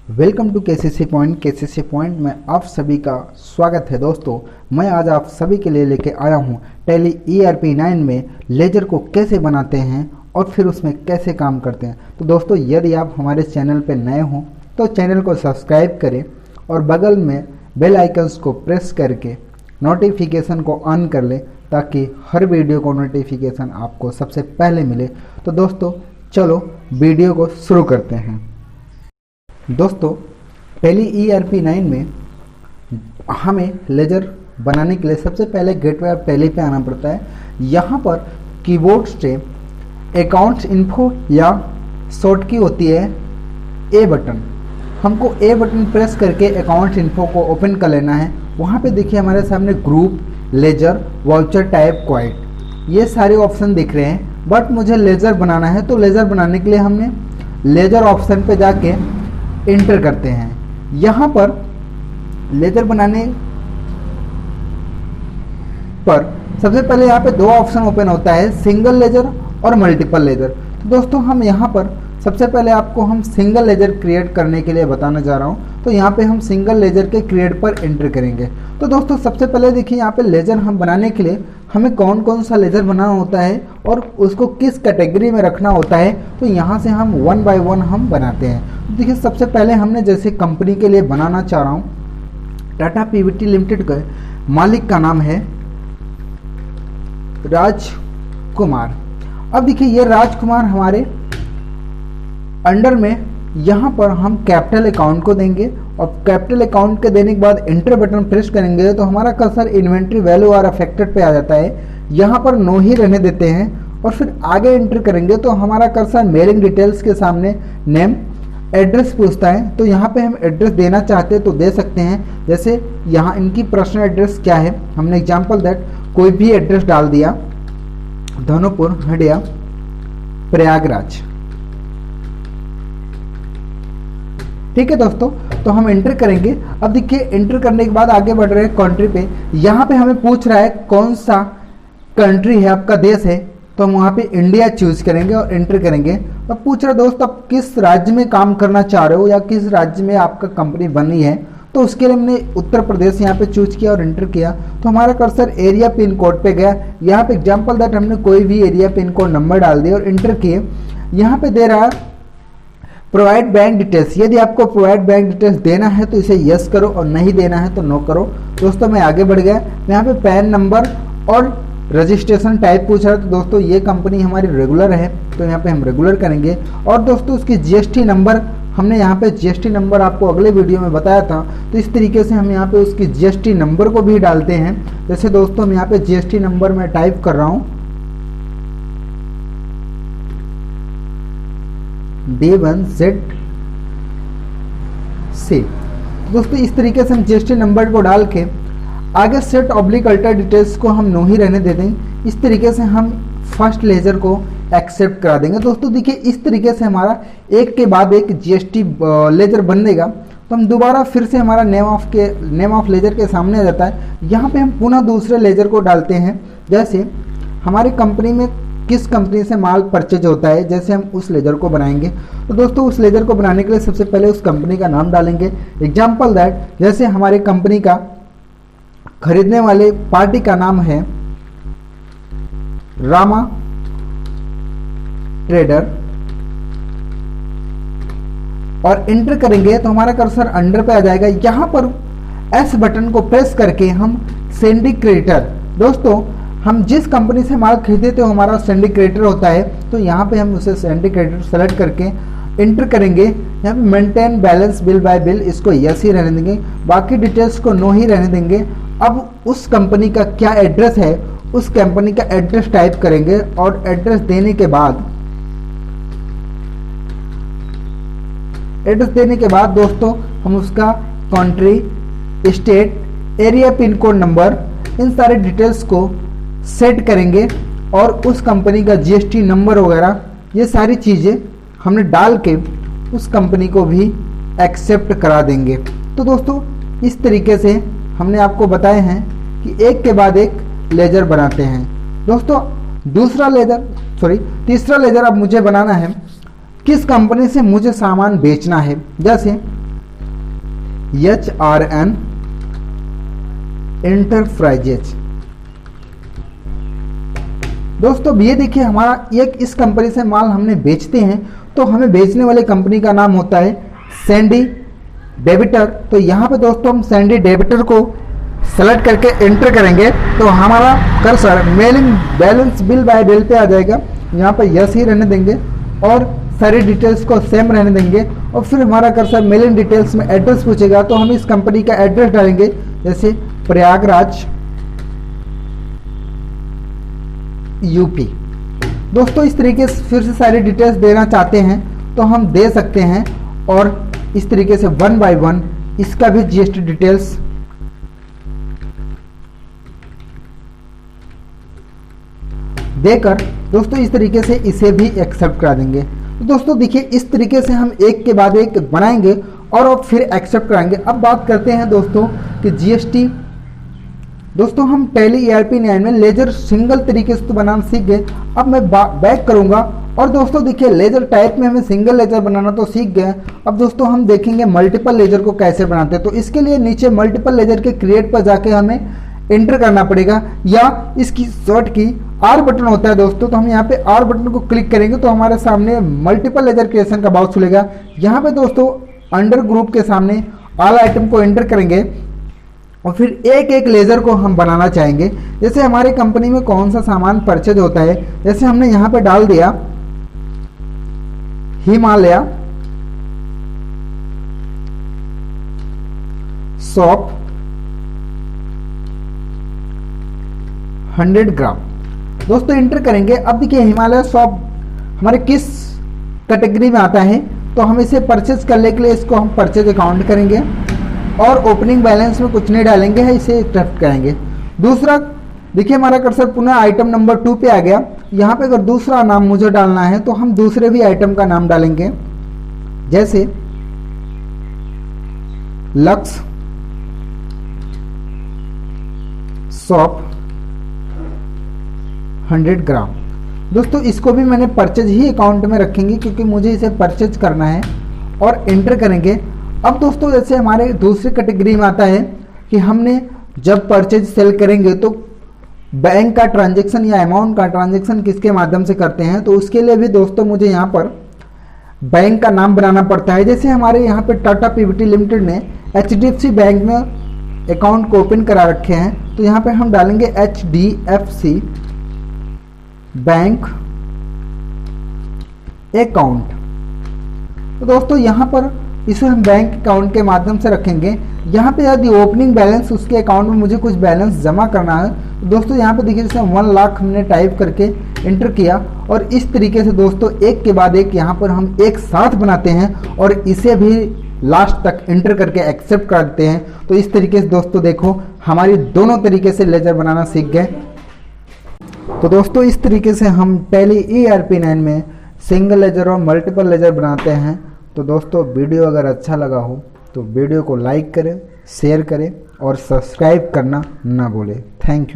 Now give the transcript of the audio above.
Welcome to KCC point. KCC point में आप सभी का स्वागत है। दोस्तों, मैं आज आप सभी के लिए लेके आया हूँ टैली ERP9 में लेजर को कैसे बनाते हैं और फिर उसमें कैसे काम करते हैं। तो दोस्तों, यदि आप हमारे चैनल पर नए हों तो चैनल को सब्सक्राइब करें और बगल में बेल आइकन्स को प्रेस करके नोटिफिकेशन को ऑन कर लें ताकि हर वीडियो को नोटिफिकेशन आपको सबसे पहले मिले। तो दोस्तों, चलो वीडियो को शुरू करते हैं। दोस्तों, टैली ERP9 में हमें लेजर बनाने के लिए सबसे पहले गेटवे ऑफ टैली पे आना पड़ता है। यहाँ पर कीबोर्ड से अकाउंट्स इन्फो या शॉर्ट की होती है ए बटन। हमको ए बटन प्रेस करके अकाउंट्स इन्फो को ओपन कर लेना है। वहाँ पे देखिए हमारे सामने group, ledger, voucher type, quit, ये सारे ऑप्शन दिख रहे हैं। बट मुझे लेजर बनाना है, तो लेजर बनाने के लिए हमने लेजर ऑप्शन पे जाके इंटर करते हैं। यहाँ पर लेजर बनाने पर सबसे पहले यहाँ पे दो ऑप्शन ओपन होता है, सिंगल लेजर और मल्टीपल लेजर। तो दोस्तों, हम यहाँ पर सबसे पहले आपको हम सिंगल लेजर क्रिएट करने के लिए बताना जा रहा हूँ। तो यहाँ पे हम सिंगल लेजर के क्रिएट पर एंटर करेंगे। तो दोस्तों, सबसे पहले देखिए यहाँ पे लेजर हम बनाने के लिए हमें कौन कौन सा लेजर बनाना होता है और उसको किस कैटेगरी में रखना होता है। तो यहाँ से हम 1 बाय 1 हम बनाते हैं। तो देखिए, सबसे पहले हमने जैसे कंपनी के लिए बनाना चाह रहा हूँ, टाटा PVT लिमिटेड का मालिक का नाम है राजकुमार। अब देखिए, ये राजकुमार हमारे अंडर में यहाँ पर हम कैपिटल अकाउंट को देंगे और कैपिटल अकाउंट के देने के बाद एंटर बटन प्रेस करेंगे तो हमारा कर्सर इन्वेंट्री वैल्यू और अफेक्टेड पे आ जाता है। यहाँ पर नो ही रहने देते हैं और फिर आगे एंटर करेंगे तो हमारा कर्सर मेलिंग डिटेल्स के सामने नेम, एड्रेस पूछता है। तो यहाँ पे हम एड्रेस देना चाहते हैं तो दे सकते हैं। जैसे यहाँ इनकी पर्सनल एड्रेस क्या है, हमने एग्जाम्पल दैट कोई भी एड्रेस डाल दिया, धनुपुर, हंडिया, प्रयागराज। ठीक है दोस्तों, तो हम एंटर करेंगे। अब देखिए, एंटर करने के बाद आगे बढ़ रहे हैं कंट्री पे। यहाँ पे हमें पूछ रहा है कौन सा कंट्री है, आपका देश है, तो हम वहाँ पे इंडिया चूज करेंगे और एंटर करेंगे। अब पूछ रहा है दोस्त, आप किस राज्य में काम करना चाह रहे हो या किस राज्य में आपका कंपनी बनी है। तो उसके लिए हमने उत्तर प्रदेश यहाँ पे चूज किया और एंटर किया। तो हमारा कर्सर एरिया पिन कोड पे गया। यहाँ पे एग्जाम्पल दैट हमने कोई भी एरिया पिन कोड नंबर डाल दिया और एंटर किए। यहाँ पे दे रहा है प्रोवाइड बैंक डिटेल्स। यदि आपको प्रोवाइड बैंक डिटेल्स देना है तो इसे यस करो और नहीं देना है तो नो करो। दोस्तों, मैं आगे बढ़ गया। यहाँ पे पैन नंबर और रजिस्ट्रेशन टाइप पूछ रहा है। तो दोस्तों, ये कंपनी हमारी रेगुलर है तो यहाँ पे हम रेगुलर करेंगे। और दोस्तों, उसकी GST नंबर, हमने यहाँ पे GST नंबर आपको अगले वीडियो में बताया था। तो इस तरीके से हम यहाँ पे उसकी GST नंबर को भी डालते हैं। जैसे दोस्तों, हम यहाँ पे GST नंबर में टाइप कर रहा हूँ D1ZC। दोस्तों, इस तरीके से हम GST नंबर को डाल के आगे सेट ऑब्लिक अल्टर डिटेल्स को हम नो ही रहने दे देंगे। इस तरीके से हम फर्स्ट लेजर को एक्सेप्ट करा देंगे। दोस्तों देखिए, इस तरीके से हमारा एक के बाद एक GST लेजर बनेगा। तो हम दोबारा फिर से हमारा नेम ऑफ लेजर के सामने आ जाता है। यहाँ पे हम पुनः दूसरे लेजर को डालते हैं। जैसे हमारी कंपनी में किस कंपनी से माल परचेज होता है, जैसे हम उस लेजर को बनाएंगे। तो दोस्तों, उस लेजर को बनाने के लिए सबसे पहले उस कंपनी का नाम डालेंगे। एग्जाम्पल दैट जैसे हमारी कंपनी का खरीदने वाले पार्टी का नाम है रामा ट्रेडर और एंटर करेंगे तो हमारा कर्सर अंडर पे आ जाएगा। यहाँ पर एस बटन को प्रेस करके हम सेंडिंग क्रेडिटर, दोस्तों हम जिस कंपनी से माल खरीदे थे वो हमारा सेंडिंग क्रेडिटर होता है। तो यहाँ पे हम उसे सेंडिंग क्रेडिटर सेलेक्ट करके एंटर करेंगे। यहाँ पे maintain balance bill by bill, इसको यस ही रहने देंगे, बाकी डिटेल्स को नो ही रहने देंगे। अब उस कंपनी का क्या एड्रेस है, उस कंपनी का एड्रेस टाइप करेंगे और एड्रेस देने के बाद दोस्तों हम उसका country, state, area pin code number, इन सारे डिटेल्स को सेट करेंगे और उस कंपनी का GST नंबर वगैरह ये सारी चीज़ें हमने डाल के उस कंपनी को भी एक्सेप्ट करा देंगे। तो दोस्तों, इस तरीके से हमने आपको बताए हैं कि एक के बाद एक लेजर बनाते हैं। दोस्तों, तीसरा लेजर अब मुझे बनाना है किस कंपनी से मुझे सामान बेचना है। जैसे HRN इंटरप्राइजेज। दोस्तों ये देखिए हमारा एक इस कंपनी से माल हमने बेचते हैं तो हमें बेचने वाले कंपनी का नाम होता है सैंडी डेबिटर। तो यहाँ पे दोस्तों हम सैंडी डेबिटर को सेलेक्ट करके एंटर करेंगे तो हमारा cursor mailing balance bill by bill पे आ जाएगा। यहाँ पे यस ही रहने देंगे और सारी डिटेल्स को सेम रहने देंगे और फिर हमारा कर्सर मेलिंग डिटेल्स में एड्रेस पूछेगा तो हम इस कंपनी का एड्रेस डालेंगे, जैसे प्रयागराज यूपी। दोस्तों इस तरीके से फिर से सारी डिटेल्स देना चाहते हैं तो हम दे सकते हैं और इस तरीके से 1 बाय 1 इसका भी जीएसटी डिटेल्स देकर दोस्तों इस तरीके से इसे भी एक्सेप्ट करा देंगे। तो दोस्तों देखिए इस तरीके से हम एक के बाद एक बनाएंगे और अब फिर एक्सेप्ट कराएंगे। अब बात करते हैं दोस्तों कि जीएसटी। दोस्तों हम टैली ERP 9 में लेजर सिंगल तरीके से तो बनाना सीख गए। अब मैं बैक करूंगा और दोस्तों देखिए लेजर टाइप में हमें सिंगल लेजर बनाना तो सीख गए। अब दोस्तों हम देखेंगे मल्टीपल लेजर को कैसे बनाते हैं। तो इसके लिए नीचे मल्टीपल लेजर के क्रिएट पर जाके हमें एंटर करना पड़ेगा या इसकी शॉर्ट की R बटन होता है दोस्तों। तो हम यहाँ पे R बटन को क्लिक करेंगे तो हमारे सामने मल्टीपल लेजर क्रिएशन का बॉक्स खुलेगा। यहाँ पे दोस्तों अंडर ग्रुप के सामने ऑल आइटम को एंटर करेंगे और फिर एक एक लेजर को हम बनाना चाहेंगे। जैसे हमारी कंपनी में कौन सा सामान परचेज होता है, जैसे हमने यहाँ पे डाल दिया हिमालय सॉप 100 ग्राम। दोस्तों एंटर करेंगे। अब देखिए हिमालय सॉप हमारे किस कैटेगरी में आता है तो हम इसे परचेज करने के लिए इसको हम परचेज अकाउंट करेंगे और ओपनिंग बैलेंस में कुछ नहीं डालेंगे, है इसे एक्सेप्ट करेंगे। दूसरा देखिए हमारा कर्सर पुनः आइटम नंबर 2 पे आ गया। यहाँ पे अगर दूसरा नाम मुझे डालना है तो हम दूसरे भी आइटम का नाम डालेंगे, जैसे लक्स सॉप 100 ग्राम। दोस्तों इसको भी मैंने परचेज ही अकाउंट में रखेंगे क्योंकि मुझे इसे परचेज करना है और एंटर करेंगे। अब दोस्तों जैसे हमारे दूसरी कैटेगरी में आता है कि हमने जब परचेज सेल करेंगे तो बैंक का ट्रांजैक्शन या अमाउंट का ट्रांजैक्शन किसके माध्यम से करते हैं, तो उसके लिए भी दोस्तों मुझे यहाँ पर बैंक का नाम बनाना पड़ता है। जैसे हमारे यहाँ पे टाटा पीवीटी लिमिटेड ने HDFC बैंक में अकाउंट को ओपन करा रखे हैं तो यहाँ पे हम डालेंगे HDFC बैंक अकाउंट। तो दोस्तों यहाँ पर इसे हम बैंक अकाउंट के माध्यम से रखेंगे। यहाँ पे यदि ओपनिंग बैलेंस उसके अकाउंट में मुझे कुछ बैलेंस जमा करना है तो दोस्तों यहाँ पे देखिए जैसे 1 लाख हमने टाइप करके एंटर किया और इस तरीके से दोस्तों एक के बाद एक यहाँ पर हम एक साथ बनाते हैं और इसे भी लास्ट तक एंटर करके एक्सेप्ट कर देते हैं। तो इस तरीके से दोस्तों देखो हमारी दोनों तरीके से लेजर बनाना सीख गए। तो दोस्तों इस तरीके से हम टैली ERP 9 में सिंगल लेजर और मल्टीपल लेजर बनाते हैं। तो दोस्तों वीडियो अगर अच्छा लगा हो तो वीडियो को लाइक करें, शेयर करें और सब्सक्राइब करना ना भूलें। Thank you.